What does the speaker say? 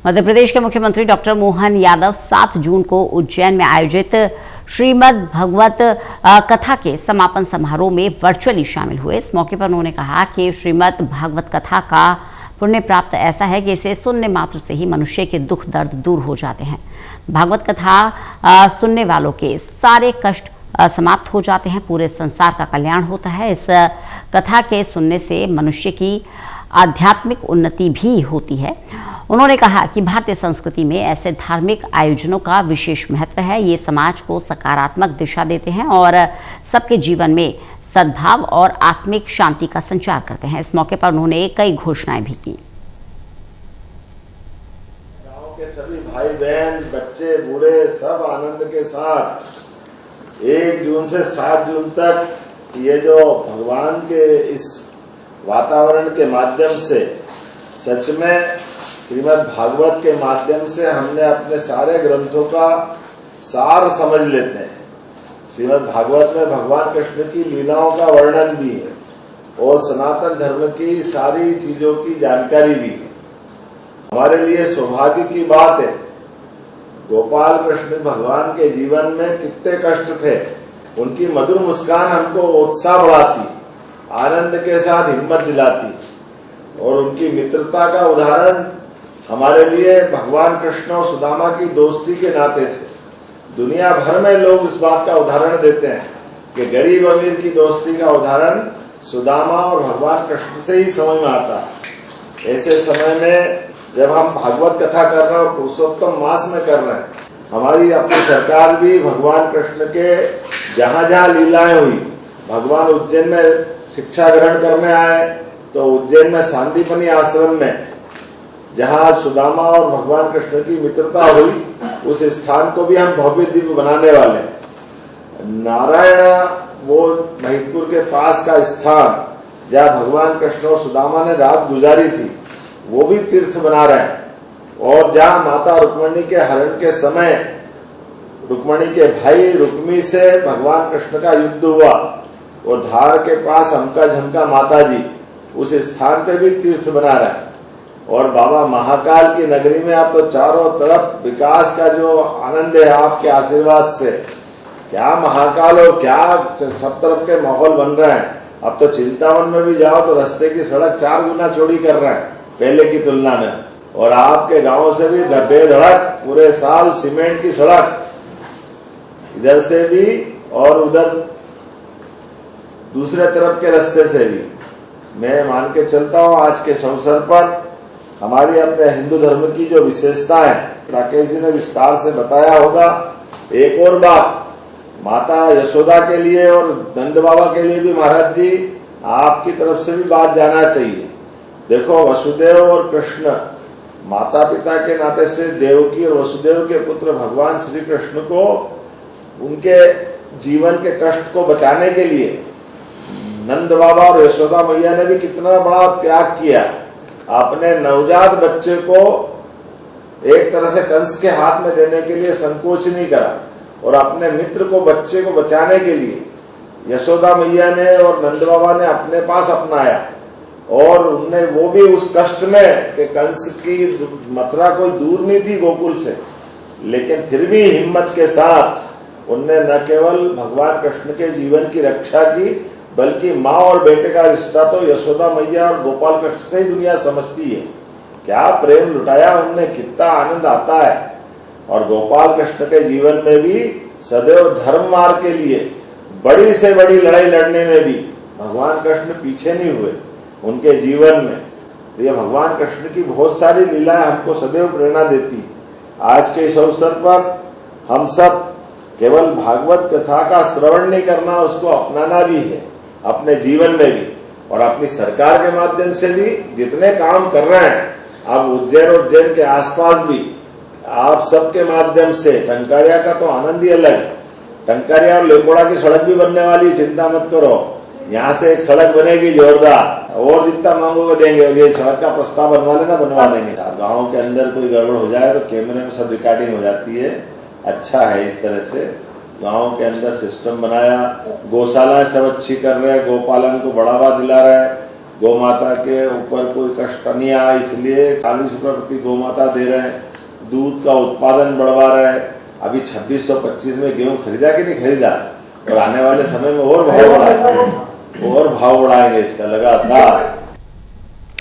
मध्य प्रदेश के मुख्यमंत्री डॉक्टर मोहन यादव 7 जून को उज्जैन में आयोजित श्रीमद् भागवत कथा के समापन समारोह में वर्चुअली शामिल हुए। इस मौके पर उन्होंने कहा कि श्रीमद् भागवत कथा का पुण्य प्राप्त ऐसा है कि इसे सुनने मात्र से ही मनुष्य के दुख दर्द दूर हो जाते हैं। भागवत कथा सुनने वालों के सारे कष्ट समाप्त हो जाते हैं, पूरे संसार का कल्याण होता है। इस कथा के सुनने से मनुष्य की आध्यात्मिक उन्नति भी होती है। उन्होंने कहा कि भारतीय संस्कृति में ऐसे धार्मिक आयोजनों का विशेष महत्व है। ये समाज को सकारात्मक दिशा देते हैं और सबके जीवन में सद्भाव और आत्मिक शांति का संचार करते हैं। इस मौके पर उन्होंने कई घोषणाएं भी की। गांव के सभी भाई बहन, बच्चे, बूढ़े सब आनंद के साथ 1 जून से 7 जून तक ये जो भगवान के इस वातावरण के माध्यम से सच में श्रीमद् भागवत के माध्यम से हमने अपने सारे ग्रंथों का सार समझ लेते हैं। श्रीमद् भागवत में भगवान कृष्ण की लीलाओं का वर्णन भी है और सनातन धर्म की सारी चीजों की जानकारी भी है। हमारे लिए सौभाग्य की बात है, गोपाल कृष्ण भगवान के जीवन में कितने कष्ट थे, उनकी मधुर मुस्कान हमको उत्साह बढ़ाती, आनंद के साथ हिम्मत दिलाती और उनकी मित्रता का उदाहरण हमारे लिए भगवान कृष्ण और सुदामा की दोस्ती के नाते से दुनिया भर में लोग इस बात का उदाहरण देते हैं कि गरीब अमीर की दोस्ती का उदाहरण सुदामा और भगवान कृष्ण से ही समझ में आता है। ऐसे समय में जब हम भागवत कथा कर रहे हैं और पुरुषोत्तम मास में कर रहे हैं, हमारी अपनी सरकार भी भगवान कृष्ण के जहां जहां लीलाएं हुई, भगवान उज्जैन में शिक्षा ग्रहण करने आए तो उज्जैन में सांदीपनी आश्रम में जहां सुदामा और भगवान कृष्ण की मित्रता हुई, उस स्थान को भी हम भव्य दिव्य बनाने वाले हैं। नारायण वो महिदपुर के पास का स्थान जहां भगवान कृष्ण और सुदामा ने रात गुजारी थी, वो भी तीर्थ बना रहे हैं। और जहां माता रुक्मणी के हरण के समय रुक्मणी के भाई रुक्मी से भगवान कृष्ण का युद्ध हुआ, वो धार के पास हमका झमका माता जी, उस स्थान पे भी तीर्थ बना रहा है। और बाबा महाकाल की नगरी में आप तो चारों तरफ विकास का जो आनंद है आपके आशीर्वाद से, क्या महाकाल और क्या सब तरफ के माहौल बन रहे हैं। अब तो चिंतावन में भी जाओ तो रास्ते की सड़क 4 गुना चौड़ी कर रहे हैं पहले की तुलना में, और आपके गांव से भी बेधड़क पूरे साल सीमेंट की सड़क, इधर से भी और उधर दूसरे तरफ के रास्ते से भी। मैं मान के चलता हूं आज के अवसर पर हमारी अपने हिंदू धर्म की जो विशेषता है, राकेश जी ने विस्तार से बताया होगा। एक और बात माता यशोदा के लिए और नंद बाबा के लिए भी महाराज जी आपकी तरफ से भी बात जाना चाहिए। देखो, वसुदेव और कृष्ण माता पिता के नाते से देवकी और वसुदेव के पुत्र भगवान श्री कृष्ण को उनके जीवन के कष्ट को बचाने के लिए नंद बाबा और यशोदा मैया ने भी कितना बड़ा त्याग किया। अपने नवजात बच्चे को एक तरह से कंस के हाथ में देने के लिए संकोच नहीं करा और अपने मित्र को, बच्चे को बचाने के लिए यशोदा मैया ने और नंद बाबा ने अपने पास अपनाया। और उनने वो भी उस कष्ट में कि कंस की मथुरा कोई दूर नहीं थी गोकुल से, लेकिन फिर भी हिम्मत के साथ उनने न केवल भगवान कृष्ण के जीवन की रक्षा की, बल्कि माँ और बेटे का रिश्ता तो यशोदा मैया और गोपाल कृष्ण से ही दुनिया समझती है। क्या प्रेम लुटाया उनने, कितना आनंद आता है। और गोपाल कृष्ण के जीवन में भी सदैव धर्म मार्ग के लिए बड़ी से बड़ी लड़ाई लड़ने में भी भगवान कृष्ण पीछे नहीं हुए उनके जीवन में। तो ये भगवान कृष्ण की बहुत सारी लीलाएं हमको सदैव प्रेरणा देती। आज के इस अवसर पर हम सब केवल भागवत कथा का श्रवण नहीं करना, उसको अपनाना भी है अपने जीवन में भी, और अपनी सरकार के माध्यम से भी जितने काम कर रहे हैं। अब उज्जैन और उज्जैन के आसपास भी आप सबके माध्यम से टंकारिया का तो आनंद ही अलग है। टंकारिया और लेकोड़ा की सड़क भी बनने वाली, चिंता मत करो। यहाँ से एक सड़क बनेगी जोरदार, और जितना मांगोगे देंगे। और ये सड़क का प्रस्ताव बनवा लेना, बनवा देंगे। गाँव के अंदर कोई गड़बड़ हो जाए तो कैमरे में सब रिकॉर्डिंग हो जाती है। अच्छा है इस तरह से गांव के अंदर सिस्टम बनाया। गौशाला सब अच्छी कर रहे हैं, गोपालन को बढ़ावा दिला रहे हैं। गौ माता के ऊपर कोई कष्ट नहीं आया, इसलिए 40 रुपये प्रति गौ माता दे रहे हैं। दूध का उत्पादन बढ़वा रहे हैं। अभी 2625 में गेहूं खरीदा कि नहीं खरीदा, और आने वाले समय में और भाव बढ़ाएंगे इसका लगातार।